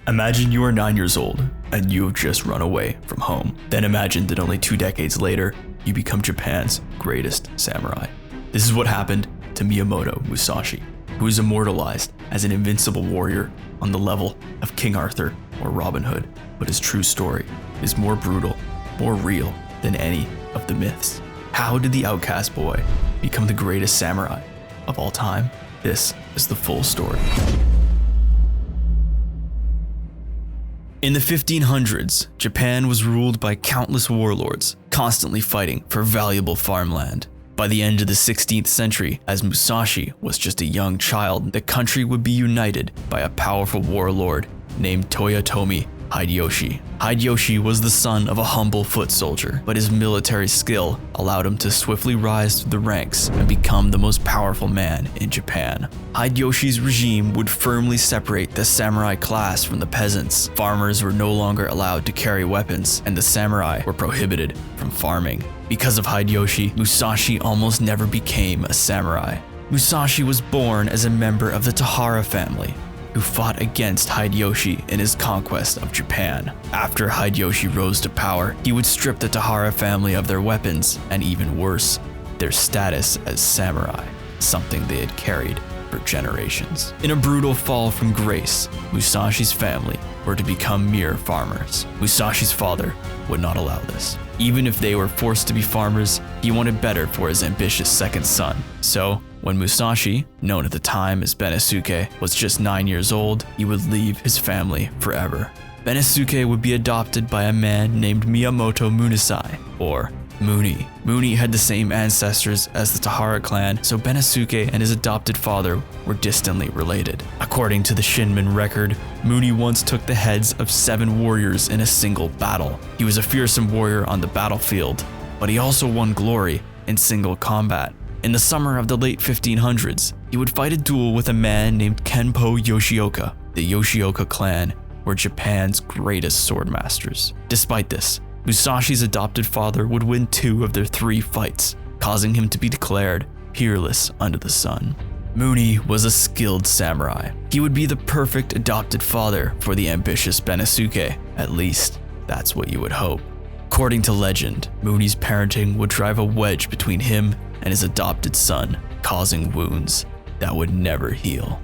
Imagine you are 9 years old and you have just run away from home. Then imagine that only 2 decades later, you become Japan's greatest samurai. This is what happened to Miyamoto Musashi, who is immortalized as an invincible warrior on the level of King Arthur or Robin Hood. But his true story is more brutal, more real than any of the myths. How did the outcast boy become the greatest samurai of all time? This is the full story. In the 1500s, Japan was ruled by countless warlords, constantly fighting for valuable farmland. By the end of the 16th century, as Musashi was just a young child, the country would be united by a powerful warlord named Toyotomi Hideyoshi. Hideyoshi was the son of a humble foot soldier, but his military skill allowed him to swiftly rise through the ranks and become the most powerful man in Japan. Hideyoshi's regime would firmly separate the samurai class from the peasants. Farmers were no longer allowed to carry weapons, and the samurai were prohibited from farming. Because of Hideyoshi, Musashi almost never became a samurai. Musashi was born as a member of the Tahara family, who fought against Hideyoshi in his conquest of Japan. After Hideyoshi rose to power, he would strip the Tahara family of their weapons, and even worse, their status as samurai, something they had carried for generations. In a brutal fall from grace, Musashi's family were to become mere farmers. Musashi's father would not allow this. Even if they were forced to be farmers, he wanted better for his ambitious second son. So, when Musashi, known at the time as Bennosuke, was just 9 years old, he would leave his family forever. Bennosuke would be adopted by a man named Miyamoto Munasai, or Muni. Muni had the same ancestors as the Tahara clan, so Bennosuke and his adopted father were distantly related. According to the Shinmin record, Muni once took the heads of 7 warriors in a single battle. He was a fearsome warrior on the battlefield, but he also won glory in single combat. In the summer of the late 1500s, he would fight a duel with a man named Kenpo Yoshioka. The Yoshioka clan were Japan's greatest swordmasters. Despite this, Musashi's adopted father would win 2 of their 3 fights, causing him to be declared peerless under the sun. Muni was a skilled samurai. He would be the perfect adopted father for the ambitious Bennosuke. At least, that's what you would hope. According to legend, Muni's parenting would drive a wedge between him and his adopted son, causing wounds that would never heal.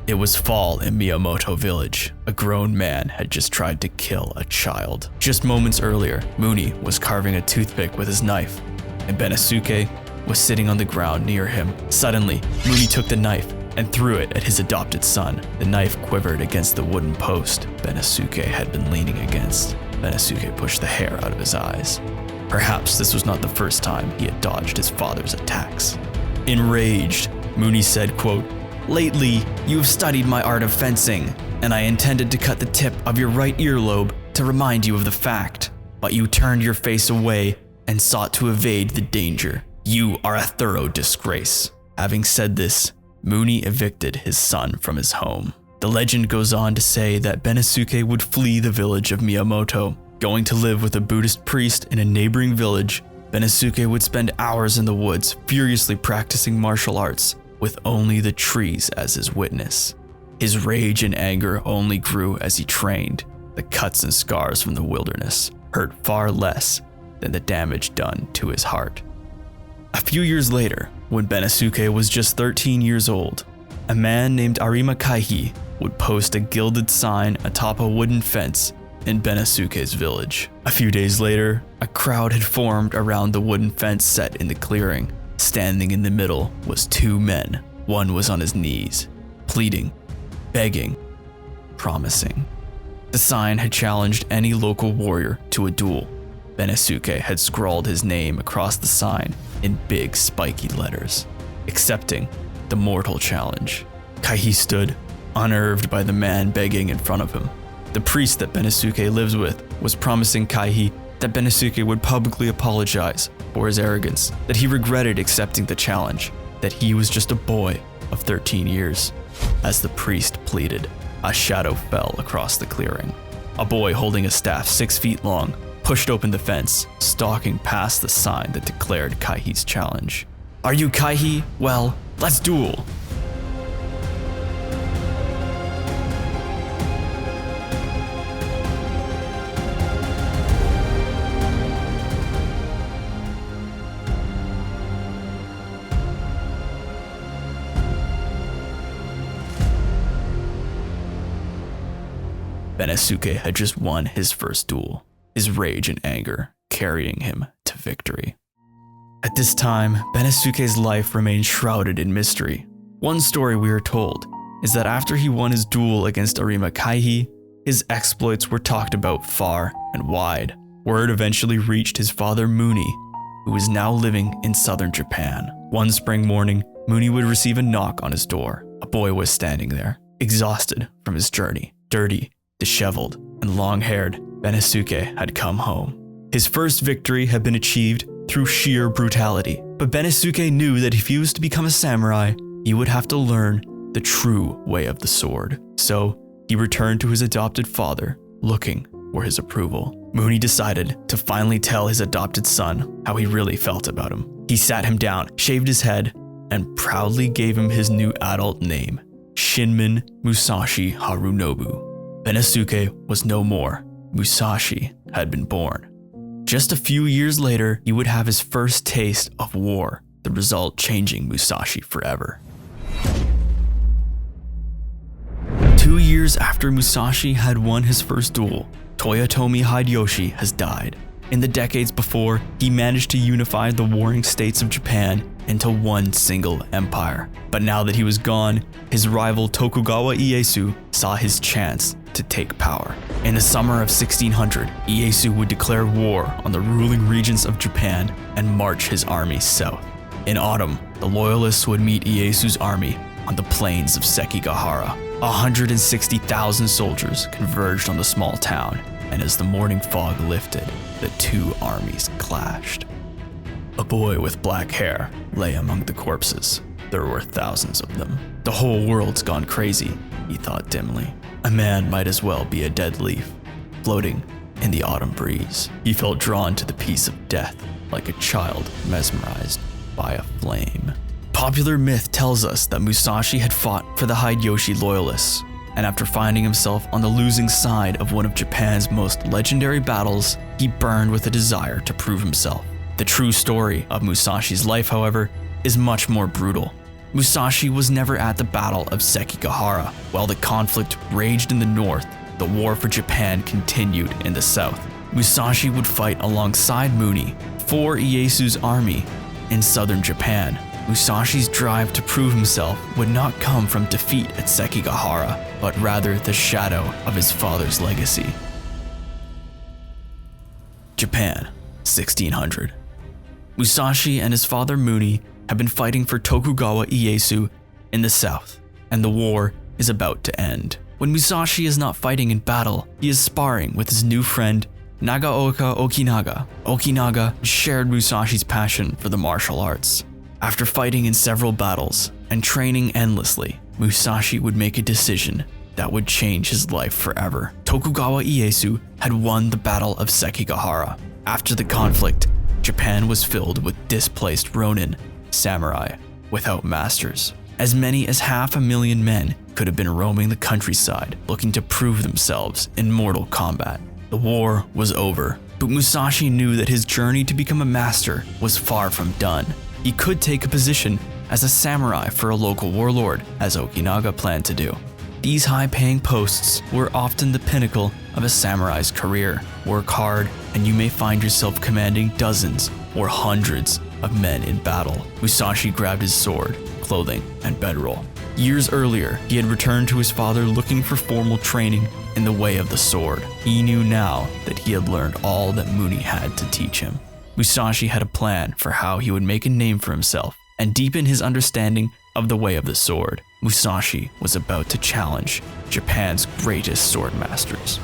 It was fall in Miyamoto village. A grown man had just tried to kill a child. Just moments earlier, Muni was carving a toothpick with his knife, and Bennosuke was sitting on the ground near him. Suddenly, Muni took the knife and threw it at his adopted son. The knife quivered against the wooden post Bennosuke had been leaning against. Bennosuke pushed the hair out of his eyes. Perhaps this was not the first time he had dodged his father's attacks. Enraged, Muni said, quote, "Lately, you have studied my art of fencing, and I intended to cut the tip of your right earlobe to remind you of the fact, but you turned your face away and sought to evade the danger. You are a thorough disgrace." Having said this, Muni evicted his son from his home. The legend goes on to say that Bennosuke would flee the village of Miyamoto. Going to live with a Buddhist priest in a neighboring village, Bennosuke would spend hours in the woods furiously practicing martial arts, with only the trees as his witness. His rage and anger only grew as he trained. The cuts and scars from the wilderness hurt far less than the damage done to his heart. A few years later, when Bennosuke was just 13 years old, a man named Arima Kaihi would post a gilded sign atop a wooden fence in Bennosuke's village. A few days later, a crowd had formed around the wooden fence set in the clearing. Standing in the middle was 2 men. One was on his knees, pleading, begging, promising. The sign had challenged any local warrior to a duel. Bennosuke had scrawled his name across the sign in big spiky letters, accepting the mortal challenge. Kaihi stood, unnerved by the man begging in front of him. The priest that Bennosuke lives with was promising Kaihi that Bennosuke would publicly apologize for his arrogance, that he regretted accepting the challenge, that he was just a boy of 13 years. As the priest pleaded, a shadow fell across the clearing. A boy holding a staff 6 feet long pushed open the fence, stalking past the sign that declared Kaihi's challenge. "Are you Kaihi? Well, let's duel." Bennosuke had just won his first duel, his rage and anger carrying him to victory. At this time, Bennosuke's life remained shrouded in mystery. One story we are told is that after he won his duel against Arima Kaihi, his exploits were talked about far and wide. Word eventually reached his father Muni, who was now living in southern Japan. One spring morning, Muni would receive a knock on his door. A boy was standing there, exhausted from his journey. Dirty, disheveled, and long-haired, Bennosuke had come home. His first victory had been achieved through sheer brutality, but Bennosuke knew that if he was to become a samurai, he would have to learn the true way of the sword. So he returned to his adopted father, looking for his approval. Muni decided to finally tell his adopted son how he really felt about him. He sat him down, shaved his head, and proudly gave him his new adult name, Shinmin Musashi Harunobu. Bennosuke was no more. Musashi had been born. Just a few years later, he would have his first taste of war, the result changing Musashi forever. 2 years after Musashi had won his first duel, Toyotomi Hideyoshi has died. In the decades before, he managed to unify the warring states of Japan into one single empire. But now that he was gone, his rival Tokugawa Ieyasu saw his chance to take power. In the summer of 1600, Ieyasu would declare war on the ruling regions of Japan and march his army south. In autumn, the loyalists would meet Ieyasu's army on the plains of Sekigahara. 160,000 soldiers converged on the small town, and as the morning fog lifted, the two armies clashed. A boy with black hair lay among the corpses. There were thousands of them. The whole world's gone crazy, he thought dimly. A man might as well be a dead leaf, floating in the autumn breeze. He felt drawn to the peace of death, like a child mesmerized by a flame. Popular myth tells us that Musashi had fought for the Hideyoshi loyalists, and after finding himself on the losing side of one of Japan's most legendary battles, he burned with a desire to prove himself. The true story of Musashi's life, however, is much more brutal. Musashi was never at the Battle of Sekigahara. While the conflict raged in the north, the war for Japan continued in the south. Musashi would fight alongside Muni for Ieyasu's army in southern Japan. Musashi's drive to prove himself would not come from defeat at Sekigahara, but rather the shadow of his father's legacy. Japan, 1600. Musashi and his father Muni have been fighting for Tokugawa Ieyasu in the south, and the war is about to end. When Musashi is not fighting in battle, he is sparring with his new friend Nagaoka Okinaga. Okinaga shared Musashi's passion for the martial arts. After fighting in several battles and training endlessly, Musashi would make a decision that would change his life forever. Tokugawa Ieyasu had won the Battle of Sekigahara. After the conflict, Japan was filled with displaced Ronin, samurai, without masters. As many as 500,000 men could have been roaming the countryside, looking to prove themselves in mortal combat. The war was over, but Musashi knew that his journey to become a master was far from done. He could take a position as a samurai for a local warlord, as Okinaga planned to do. These high-paying posts were often the pinnacle of a samurai's career. Work hard, and you may find yourself commanding dozens or hundreds of men in battle. Musashi grabbed his sword, clothing, and bedroll. Years earlier, he had returned to his father looking for formal training in the way of the sword. He knew now that he had learned all that Muni had to teach him. Musashi had a plan for how he would make a name for himself and deepen his understanding of the way of the sword. Musashi was about to challenge Japan's greatest sword masters.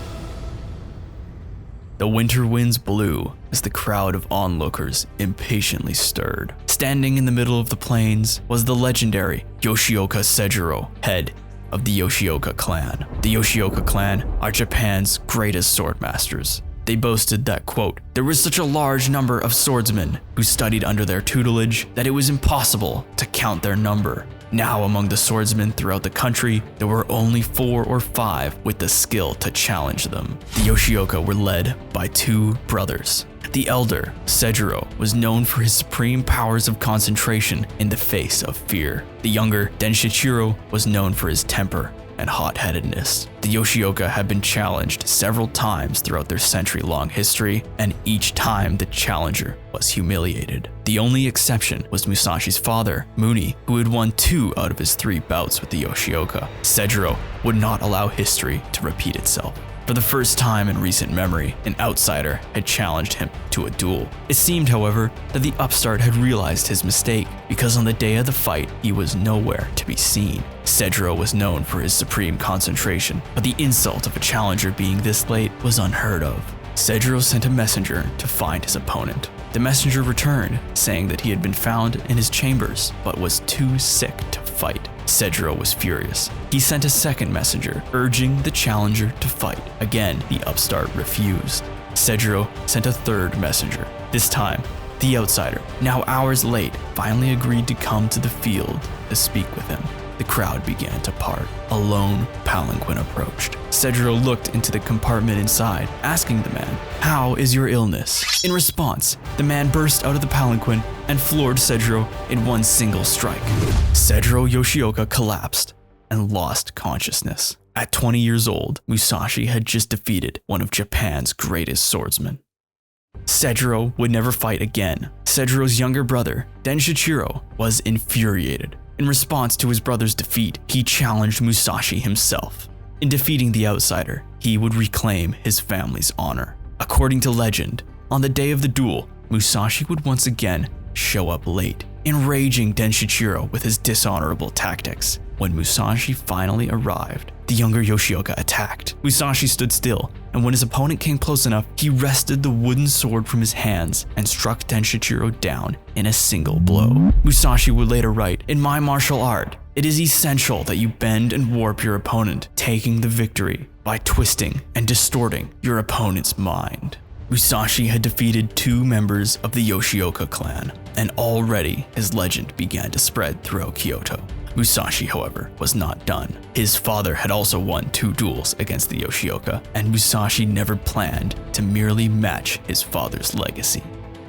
The winter winds blew as the crowd of onlookers impatiently stirred. Standing in the middle of the plains was the legendary Yoshioka Sejiro, head of the Yoshioka clan. The Yoshioka clan are Japan's greatest swordmasters. They boasted that, quote, there was such a large number of swordsmen who studied under their tutelage that it was impossible to count their number. Now among the swordsmen throughout the country, there were only 4 or 5 with the skill to challenge them. The Yoshioka were led by 2 brothers. The elder, Sejiro, was known for his supreme powers of concentration in the face of fear. The younger, Denshichiro, was known for his temper and hot-headedness. The Yoshioka had been challenged several times throughout their century-long history, and each time the challenger was humiliated. The only exception was Musashi's father, Muni, who had won 2 out of his 3 bouts with the Yoshioka. Sejiro would not allow history to repeat itself. For the first time in recent memory, an outsider had challenged him to a duel. It seemed, however, that the upstart had realized his mistake, because on the day of the fight, he was nowhere to be seen. Sejiro was known for his supreme concentration, but the insult of a challenger being this late was unheard of. Sejiro sent a messenger to find his opponent. The messenger returned, saying that he had been found in his chambers, but was too sick to fight. Sejiro was furious. He sent a second messenger, urging the challenger to fight. Again, the upstart refused. Sejiro sent a third messenger. This time, the outsider, now hours late, finally agreed to come to the field to speak with him. The crowd began to part. A lone palanquin approached. Sejiro looked into the compartment inside, asking the man, "How is your illness?" In response, the man burst out of the palanquin and floored Sejiro in one single strike. Sejiro Yoshioka collapsed and lost consciousness. At 20 years old, Musashi had just defeated one of Japan's greatest swordsmen. Sejiro would never fight again. Sejiro's younger brother, Denshichiro, was infuriated. In response to his brother's defeat, he challenged Musashi himself. In defeating the outsider, he would reclaim his family's honor. According to legend, on the day of the duel, Musashi would once again show up late, enraging Denshichiro with his dishonorable tactics. When Musashi finally arrived, the younger Yoshioka attacked. Musashi stood still, and when his opponent came close enough, he wrested the wooden sword from his hands and struck Denshichiro down in a single blow. Musashi would later write, "In my martial art, it is essential that you bend and warp your opponent, taking the victory by twisting and distorting your opponent's mind." Musashi had defeated 2 members of the Yoshioka clan, and already his legend began to spread throughout Kyoto. Musashi, however, was not done. His father had also won 2 duels against the Yoshioka, and Musashi never planned to merely match his father's legacy.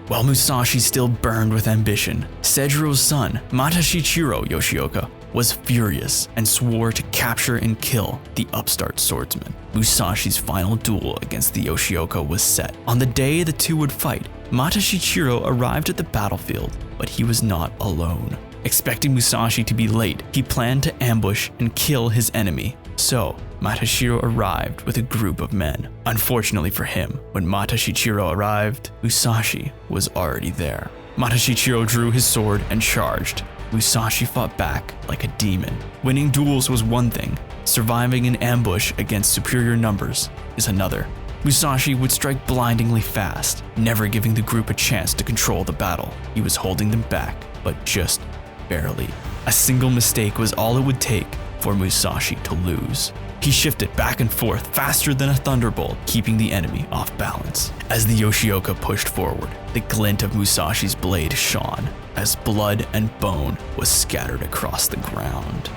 While Musashi still burned with ambition, Sejiro's son, Matashichiro Yoshioka, was furious and swore to capture and kill the upstart swordsman. Musashi's final duel against the Yoshioka was set. On the day the two would fight, Matashichiro arrived at the battlefield, but he was not alone. Expecting Musashi to be late, he planned to ambush and kill his enemy. So, Matashiro arrived with a group of men. Unfortunately for him, when Matashichiro arrived, Musashi was already there. Matashichiro drew his sword and charged. Musashi fought back like a demon. Winning duels was one thing, surviving an ambush against superior numbers is another. Musashi would strike blindingly fast, never giving the group a chance to control the battle. He was holding them back, but just barely. A single mistake was all it would take for Musashi to lose. He shifted back and forth faster than a thunderbolt, keeping the enemy off balance. As the Yoshioka pushed forward, the glint of Musashi's blade shone as blood and bone was scattered across the ground.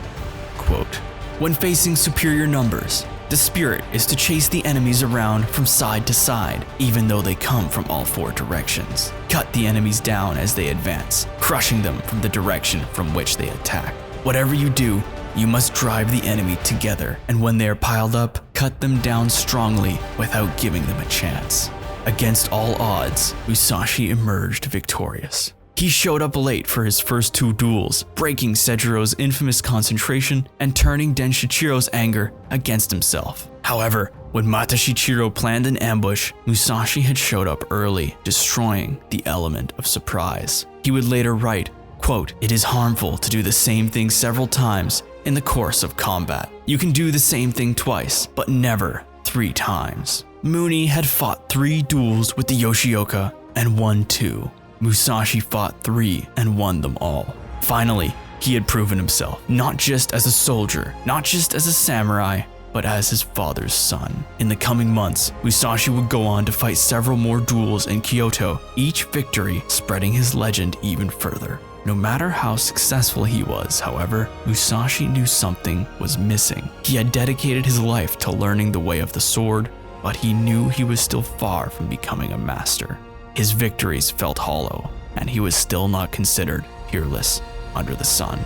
Quote, "When facing superior numbers, the spirit is to chase the enemies around from side to side, even though they come from all 4 directions. Cut the enemies down as they advance, crushing them from the direction from which they attack. Whatever you do, you must drive the enemy together, and when they are piled up, cut them down strongly without giving them a chance." Against all odds, Musashi emerged victorious. He showed up late for his first 2 duels, breaking Sejiro's infamous concentration and turning Denshichiro's anger against himself. However, when Matashichiro planned an ambush, Musashi had showed up early, destroying the element of surprise. He would later write, quote, "It is harmful to do the same thing several times in the course of combat. You can do the same thing twice, but never 3 times. Muni had fought 3 duels with the Yoshioka and won 2. Musashi fought 3 and won them all. Finally, he had proven himself, not just as a soldier, not just as a samurai, but as his father's son. In the coming months, Musashi would go on to fight several more duels in Kyoto, each victory spreading his legend even further. No matter how successful he was, however, Musashi knew something was missing. He had dedicated his life to learning the way of the sword, but he knew he was still far from becoming a master. His victories felt hollow, and he was still not considered peerless under the sun.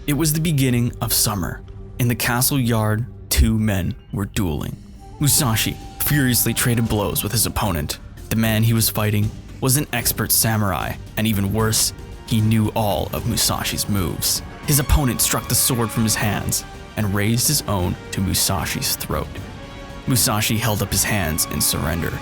It was the beginning of summer. In the castle yard, two men were dueling. Musashi furiously traded blows with his opponent. The man he was fighting was an expert samurai, and even worse, he knew all of Musashi's moves. His opponent struck the sword from his hands and raised his own to Musashi's throat. Musashi held up his hands in surrender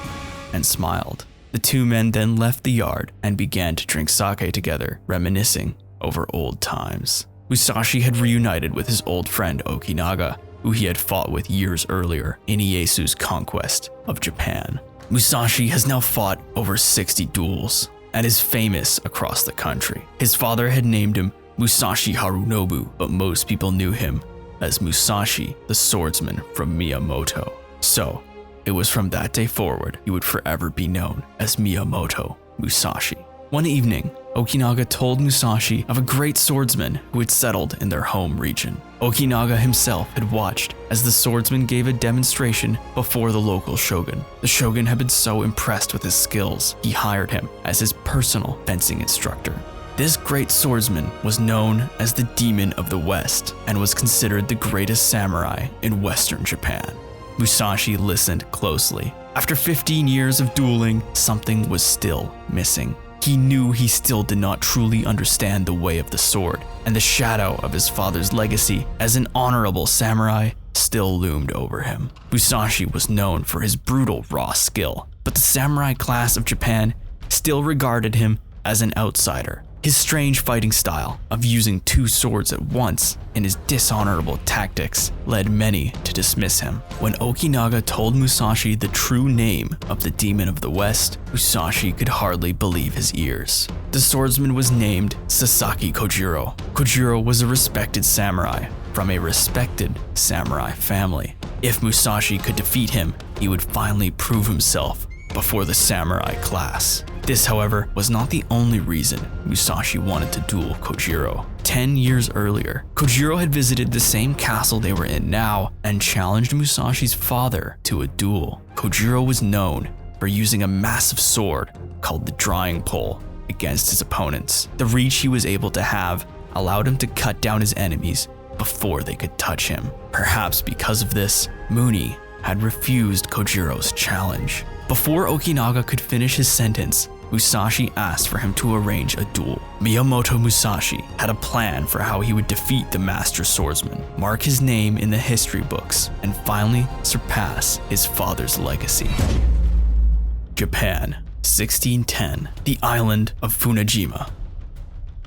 and smiled. The two men then left the yard and began to drink sake together, reminiscing over old times. Musashi had reunited with his old friend Okinaga, who he had fought with years earlier in Ieyasu's conquest of Japan. Musashi has now fought over 60 duels and is famous across the country. His father had named him Musashi Harunobu, but most people knew him as Musashi, the swordsman from Miyamoto. So, it was from that day forward he would forever be known as Miyamoto Musashi. One evening, Okinaga told Musashi of a great swordsman who had settled in their home region. Okinaga himself had watched as the swordsman gave a demonstration before the local shogun. The shogun had been so impressed with his skills, he hired him as his personal fencing instructor. This great swordsman was known as the Demon of the West and was considered the greatest samurai in Western Japan. Musashi listened closely. After 15 years of dueling, something was still missing. He knew he still did not truly understand the way of the sword, and the shadow of his father's legacy as an honorable samurai still loomed over him. Musashi was known for his brutal raw skill, but the samurai class of Japan still regarded him as an outsider. His strange fighting style of using two swords at once and his dishonorable tactics led many to dismiss him. When Okinaga told Musashi the true name of the Demon of the West, Musashi could hardly believe his ears. The swordsman was named Sasaki Kojiro. Kojiro was a respected samurai from a respected samurai family. If Musashi could defeat him, he would finally prove himself before the samurai class. This, however, was not the only reason Musashi wanted to duel Kojiro. 10 years earlier, Kojiro had visited the same castle they were in now and challenged Musashi's father to a duel. Kojiro was known for using a massive sword called the drawing pole against his opponents. The reach he was able to have allowed him to cut down his enemies before they could touch him. Perhaps because of this, Muni had refused Kojiro's challenge. Before Okinaga could finish his sentence, Musashi asked for him to arrange a duel. Miyamoto Musashi had a plan for how he would defeat the master swordsman, mark his name in the history books, and finally surpass his father's legacy. Japan, 1610, the island of Funajima.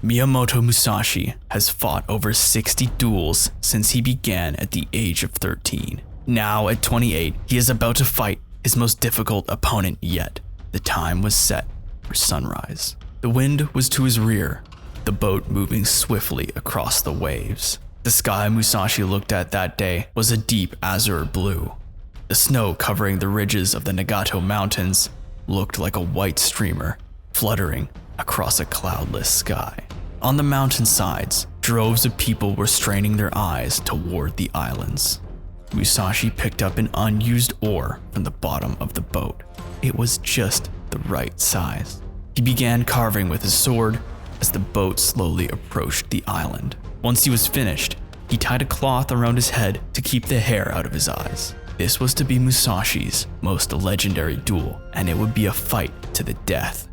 Miyamoto Musashi has fought over 60 duels since he began at the age of 13. Now at 28, he is about to fight his most difficult opponent yet. The time was set for sunrise. The wind was to his rear, the boat moving swiftly across the waves. The sky Musashi looked at that day was a deep azure blue. The snow covering the ridges of the Nagato Mountains looked like a white streamer fluttering across a cloudless sky. On the mountainsides, droves of people were straining their eyes toward the islands. Musashi picked up an unused oar from the bottom of the boat. It was just the right size. He began carving with his sword as the boat slowly approached the island. Once he was finished, he tied a cloth around his head to keep the hair out of his eyes. This was to be Musashi's most legendary duel, and it would be a fight to the death.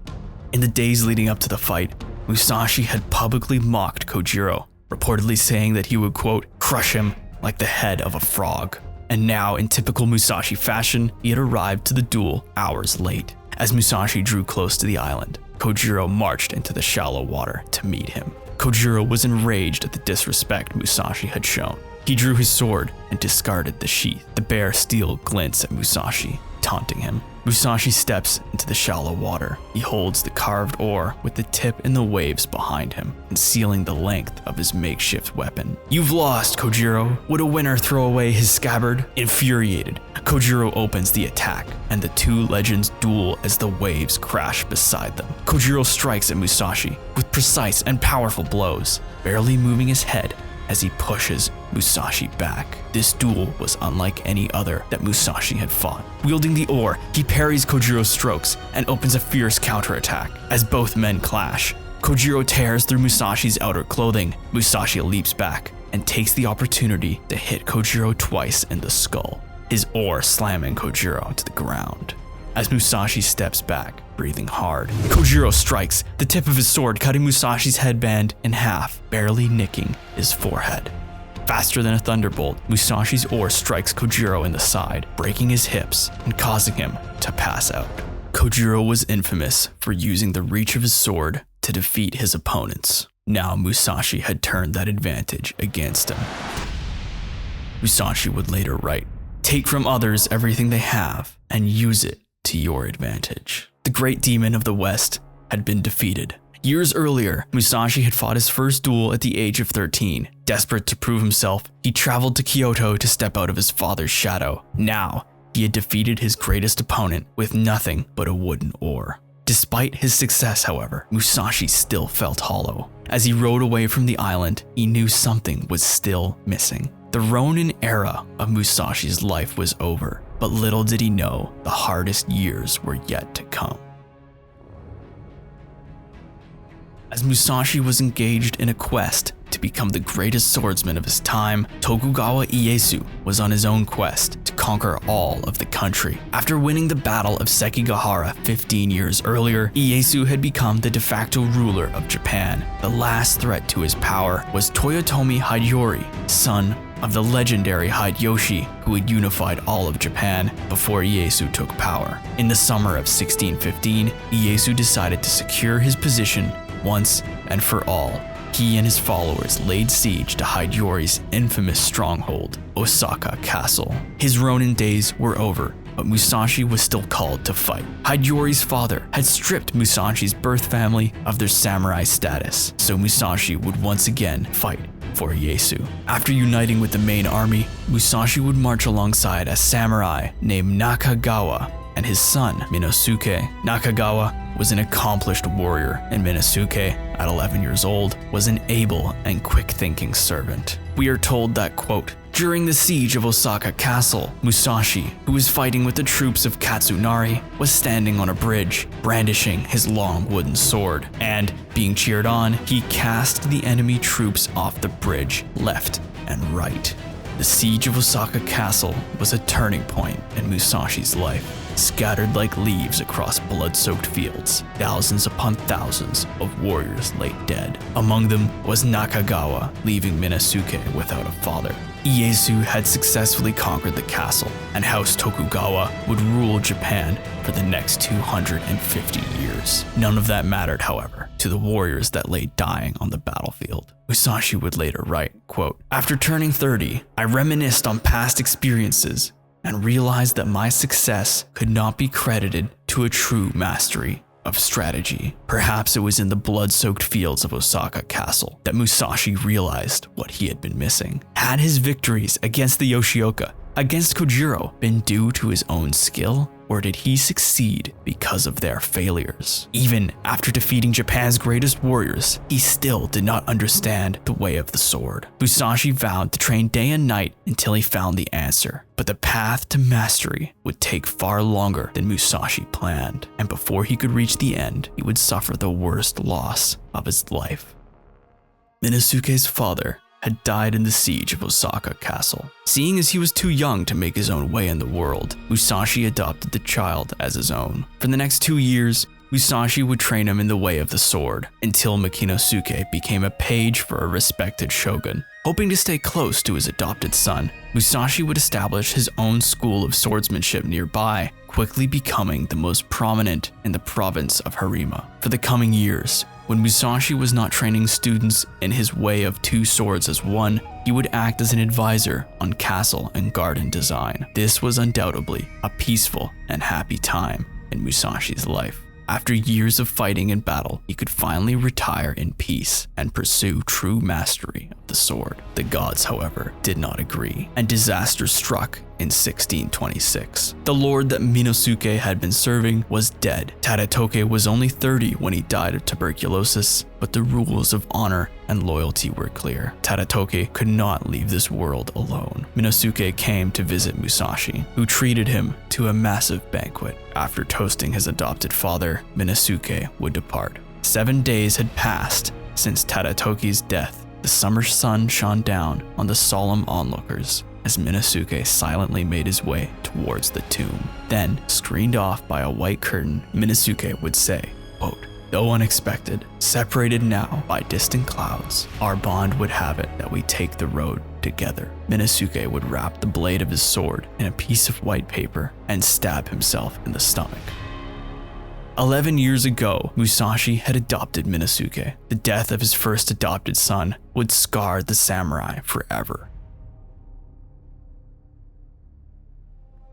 In the days leading up to the fight, Musashi had publicly mocked Kojiro, reportedly saying that he would, quote, crush him like the head of a frog. And now, in typical Musashi fashion, he had arrived to the duel hours late. As Musashi drew close to the island, Kojiro marched into the shallow water to meet him. Kojiro was enraged at the disrespect Musashi had shown. He drew his sword and discarded the sheath. The bare steel glints at Musashi, taunting him. Musashi steps into the shallow water. He holds the carved oar with the tip in the waves behind him, concealing the length of his makeshift weapon. "You've lost, Kojiro. Would a winner throw away his scabbard?" Infuriated, Kojiro opens the attack, and the two legends duel as the waves crash beside them. Kojiro strikes at Musashi with precise and powerful blows, barely moving his head as he pushes Musashi back. This duel was unlike any other that Musashi had fought. Wielding the oar, he parries Kojiro's strokes and opens a fierce counterattack. As both men clash, Kojiro tears through Musashi's outer clothing. Musashi leaps back, and takes the opportunity to hit Kojiro twice in the skull, his oar slamming Kojiro to the ground. As Musashi steps back, breathing hard, Kojiro strikes, the tip of his sword cutting Musashi's headband in half, barely nicking his forehead. Faster than a thunderbolt, Musashi's oar strikes Kojiro in the side, breaking his hips and causing him to pass out. Kojiro was infamous for using the reach of his sword to defeat his opponents. Now Musashi had turned that advantage against him. Musashi would later write, "Take from others everything they have and use it to your advantage." The great demon of the West had been defeated. Years earlier, Musashi had fought his first duel at the age of 13. Desperate to prove himself, he traveled to Kyoto to step out of his father's shadow. Now, he had defeated his greatest opponent with nothing but a wooden oar. Despite his success, however, Musashi still felt hollow. As he rode away from the island, he knew something was still missing. The Ronin era of Musashi's life was over, but little did he know the hardest years were yet to come. As Musashi was engaged in a quest to become the greatest swordsman of his time, Tokugawa Ieyasu was on his own quest to conquer all of the country. After winning the Battle of Sekigahara 15 years earlier, Ieyasu had become the de facto ruler of Japan. The last threat to his power was Toyotomi Hideyori, son of the legendary Hideyoshi, who had unified all of Japan before Ieyasu took power. In the summer of 1615, Ieyasu decided to secure his position once and for all. He and his followers laid siege to Hideyori's infamous stronghold, Osaka Castle. His Ronin days were over, but Musashi was still called to fight. Hideyori's father had stripped Musashi's birth family of their samurai status, so Musashi would once again fight for Ieyasu. After uniting with the main army, Musashi would march alongside a samurai named Nakagawa and his son, Minosuke. Nakagawa was an accomplished warrior, and Minosuke, at 11 years old, was an able and quick-thinking servant. We are told that, quote, "During the siege of Osaka Castle, Musashi, who was fighting with the troops of Katsunari, was standing on a bridge, brandishing his long wooden sword, and, being cheered on, he cast the enemy troops off the bridge left and right." The siege of Osaka Castle was a turning point in Musashi's life. Scattered like leaves across blood-soaked fields, thousands upon thousands of warriors lay dead. Among them was Nakagawa, leaving Minosuke without a father. Ieyasu had successfully conquered the castle, and House Tokugawa would rule Japan for the next 250 years. None of that mattered, however, to the warriors that lay dying on the battlefield. Musashi would later write, quote, "After turning 30, I reminisced on past experiences and realized that my success could not be credited to a true mastery of strategy. Perhaps it was in the blood-soaked fields of Osaka Castle that Musashi realized what he had been missing. Had his victories against the Yoshioka, against Kojiro, been due to his own skill, or did he succeed because of their failures? Even after defeating Japan's greatest warriors, he still did not understand the way of the sword. Musashi vowed to train day and night until he found the answer, but the path to mastery would take far longer than Musashi planned, and before he could reach the end, he would suffer the worst loss of his life. Minosuke's father had died in the siege of Osaka Castle. Seeing as he was too young to make his own way in the world, Musashi adopted the child as his own. For the next 2 years, Musashi would train him in the way of the sword, until Mikinosuke became a page for a respected shogun. Hoping to stay close to his adopted son, Musashi would establish his own school of swordsmanship nearby, quickly becoming the most prominent in the province of Harima. For the coming years, when Musashi was not training students in his way of two swords as one, he would act as an advisor on castle and garden design. This was undoubtedly a peaceful and happy time in Musashi's life. After years of fighting and battle, he could finally retire in peace and pursue true mastery of the sword. The gods, however, did not agree, and disaster struck in 1626. The lord that Minosuke had been serving was dead. Tadatoke was only 30 when he died of tuberculosis, but the rules of honor and loyalty were clear. Tadatoke could not leave this world alone. Minosuke came to visit Musashi, who treated him to a massive banquet. After toasting his adopted father, Minosuke would depart. 7 days had passed since Tadatoke's death, The summer sun shone down on the solemn onlookers as Minosuke silently made his way towards the tomb. Then, screened off by a white curtain, Minosuke would say, quote, "Though unexpected, separated now by distant clouds, our bond would have it that we take the road together." Minosuke would wrap the blade of his sword in a piece of white paper and stab himself in the stomach. 11 years ago, Musashi had adopted Minosuke. The death of his first adopted son would scar the samurai forever.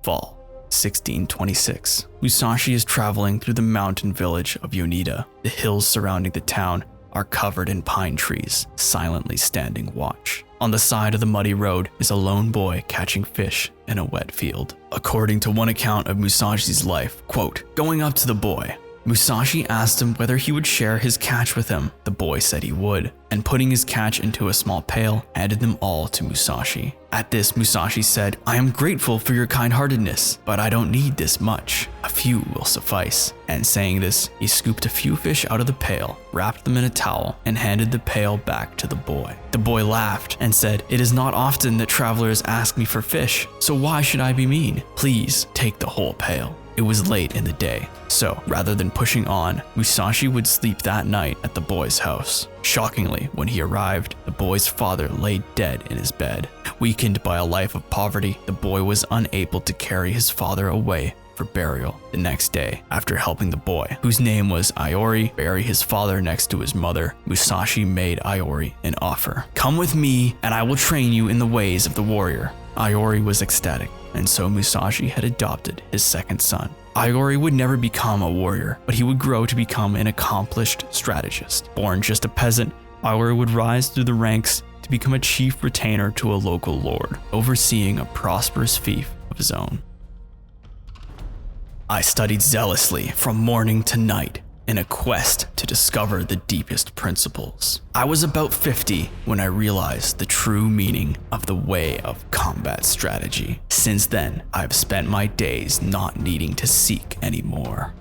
Fall 1626. Musashi is traveling through the mountain village of Yonida. The hills surrounding the town are covered in pine trees, silently standing watch. On the side of the muddy road is a lone boy catching fish in a wet field. According to one account of Musashi's life, quote, "Going up to the boy, Musashi asked him whether he would share his catch with him. The boy said he would, and putting his catch into a small pail, handed them all to Musashi. At this, Musashi said, 'I am grateful for your kind-heartedness, but I don't need this much. A few will suffice.' And saying this, he scooped a few fish out of the pail, wrapped them in a towel, and handed the pail back to the boy. The boy laughed and said, 'It is not often that travelers ask me for fish, so why should I be mean? Please take the whole pail.' It was late in the day, so rather than pushing on, Musashi would sleep that night at the boy's house. Shockingly, when he arrived, the boy's father lay dead in his bed. Weakened by a life of poverty, the boy was unable to carry his father away for burial. The next day, after helping the boy, whose name was Iori, bury his father next to his mother, Musashi made Iori an offer. "Come with me, and I will train you in the ways of the warrior." Iori was ecstatic, and so Musashi had adopted his second son. Iori would never become a warrior, but he would grow to become an accomplished strategist. Born just a peasant, Iori would rise through the ranks to become a chief retainer to a local lord, overseeing a prosperous fief of his own. "I studied zealously from morning to night in a quest to discover the deepest principles. I was about 50 when I realized the true meaning of the way of combat strategy. Since then, I've spent my days not needing to seek anymore."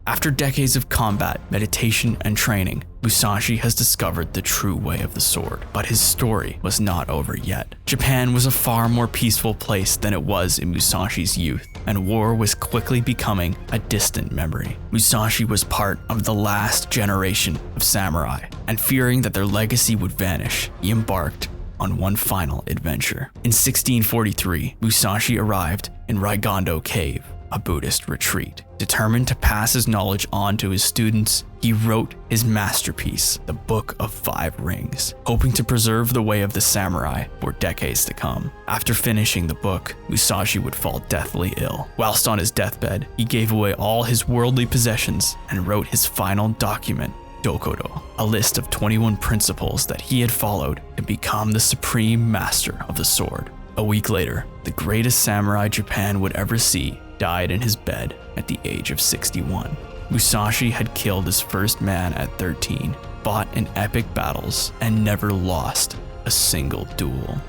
After decades of combat, meditation, and training, Musashi has discovered the true way of the sword, but his story was not over yet. Japan was a far more peaceful place than it was in Musashi's youth, and war was quickly becoming a distant memory. Musashi was part of the last generation of samurai, and fearing that their legacy would vanish, he embarked on one final adventure. In 1643, Musashi arrived in Raigondo Cave, a Buddhist retreat. Determined to pass his knowledge on to his students, he wrote his masterpiece, the Book of Five Rings, hoping to preserve the way of the samurai for decades to come. After finishing the book, Musashi would fall deathly ill. Whilst on his deathbed, he gave away all his worldly possessions and wrote his final document, Dokudo, a list of 21 principles that he had followed to become the supreme master of the sword. A week later, the greatest samurai Japan would ever see died in his bed at the age of 61. Musashi had killed his first man at 13, fought in epic battles, and never lost a single duel.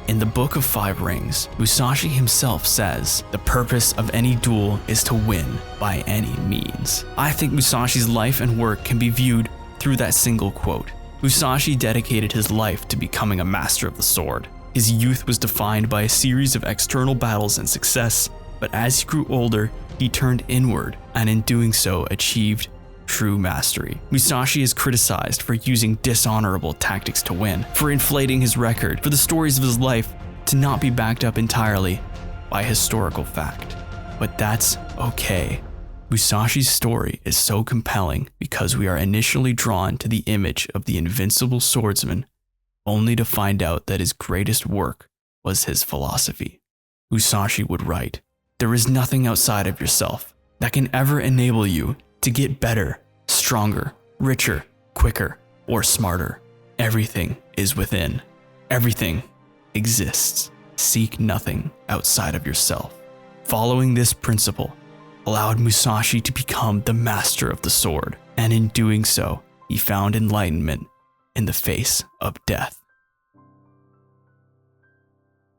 In the Book of Five Rings, Musashi himself says, "The purpose of any duel is to win by any means." I think Musashi's life and work can be viewed through that single quote. Musashi dedicated his life to becoming a master of the sword. His youth was defined by a series of external battles and success, but as he grew older, he turned inward and in doing so achieved true mastery. Musashi is criticized for using dishonorable tactics to win, for inflating his record, for the stories of his life to not be backed up entirely by historical fact. But that's okay. Musashi's story is so compelling because we are initially drawn to the image of the invincible swordsman, only to find out that his greatest work was his philosophy. Musashi would write, "There is nothing outside of yourself that can ever enable you to get better, stronger, richer, quicker, or smarter. Everything is within. Everything exists. Seek nothing outside of yourself." Following this principle allowed Musashi to become the master of the sword, and in doing so, he found enlightenment in the face of death.